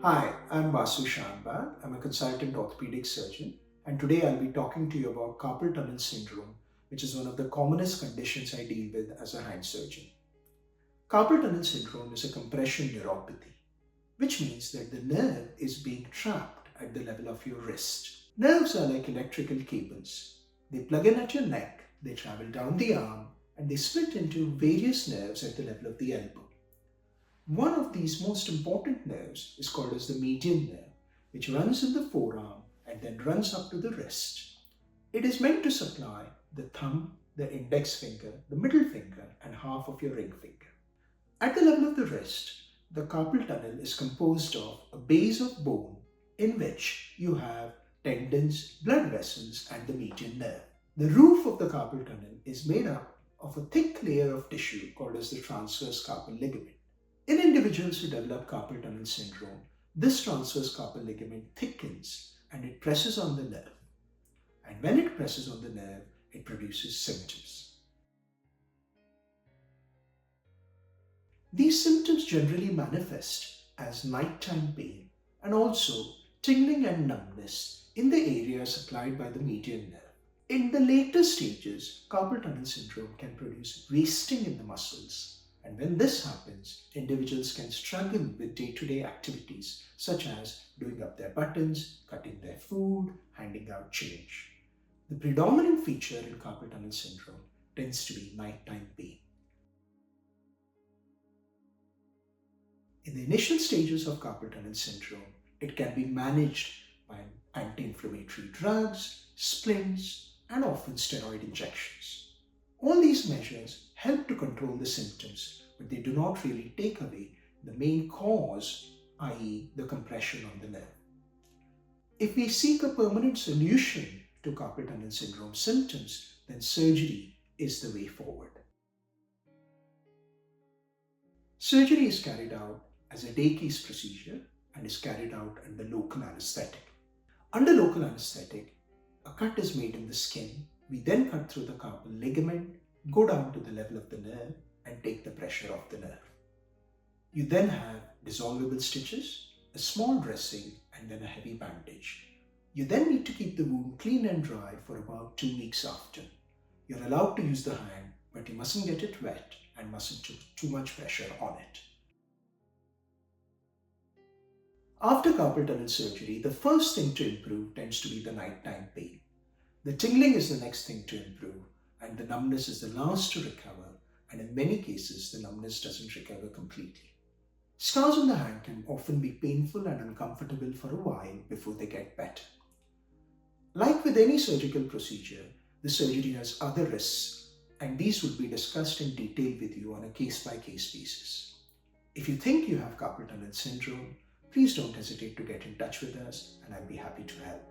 Hi, I'm Shanbhag. I'm a consultant orthopedic surgeon, and today I'll be talking to you about carpal tunnel syndrome, which is one of the commonest conditions I deal with as a hand surgeon. Carpal tunnel syndrome is a compression neuropathy, which means that the nerve is being trapped at the level of your wrist. Nerves are like electrical cables. They plug in at your neck, they travel down the arm, and they split into various nerves at the level of the elbow. One of these most important nerves is called as the median nerve, which runs in the forearm and then runs up to the wrist. It is meant to supply the thumb, the index finger, the middle finger, and half of your ring finger. At the level of the wrist, the carpal tunnel is composed of a base of bone in which you have tendons, blood vessels, and the median nerve. The roof of the carpal tunnel is made up of a thick layer of tissue called as the transverse carpal ligament. In individuals who develop carpal tunnel syndrome, this transverse carpal ligament thickens and it presses on the nerve. And when it presses on the nerve, it produces symptoms. These symptoms generally manifest as nighttime pain and also tingling and numbness in the area supplied by the median nerve. In the later stages, carpal tunnel syndrome can produce wasting in the muscles. And when this happens, individuals can struggle with day-to-day activities such as doing up their buttons, cutting their food, handing out change. The predominant feature in carpal tunnel syndrome tends to be nighttime pain. In the initial stages of carpal tunnel syndrome, it can be managed by anti-inflammatory drugs, splints, and often steroid injections. All these measures help to control the symptoms, but they do not really take away the main cause, i.e. the compression on the nerve. If we seek a permanent solution to carpal tunnel syndrome symptoms, then surgery is the way forward. Surgery is carried out as a day case procedure and is carried out under local anesthetic. Under local anesthetic, a cut is made in the skin. We then cut through the carpal ligament, go down to the level of the nerve and take the pressure off the nerve. You then have dissolvable stitches, a small dressing and then a heavy bandage. You then need to keep the wound clean and dry for about 2 weeks after. You're allowed to use the hand, but you mustn't get it wet and mustn't put too much pressure on it. After carpal tunnel surgery, the first thing to improve tends to be the nighttime pain. The tingling is the next thing to improve, and the numbness is the last to recover, and in many cases, the numbness doesn't recover completely. Scars on the hand can often be painful and uncomfortable for a while before they get better. Like with any surgical procedure, the surgery has other risks, and these will be discussed in detail with you on a case-by-case basis. If you think you have carpal tunnel syndrome, please don't hesitate to get in touch with us, and I'll be happy to help.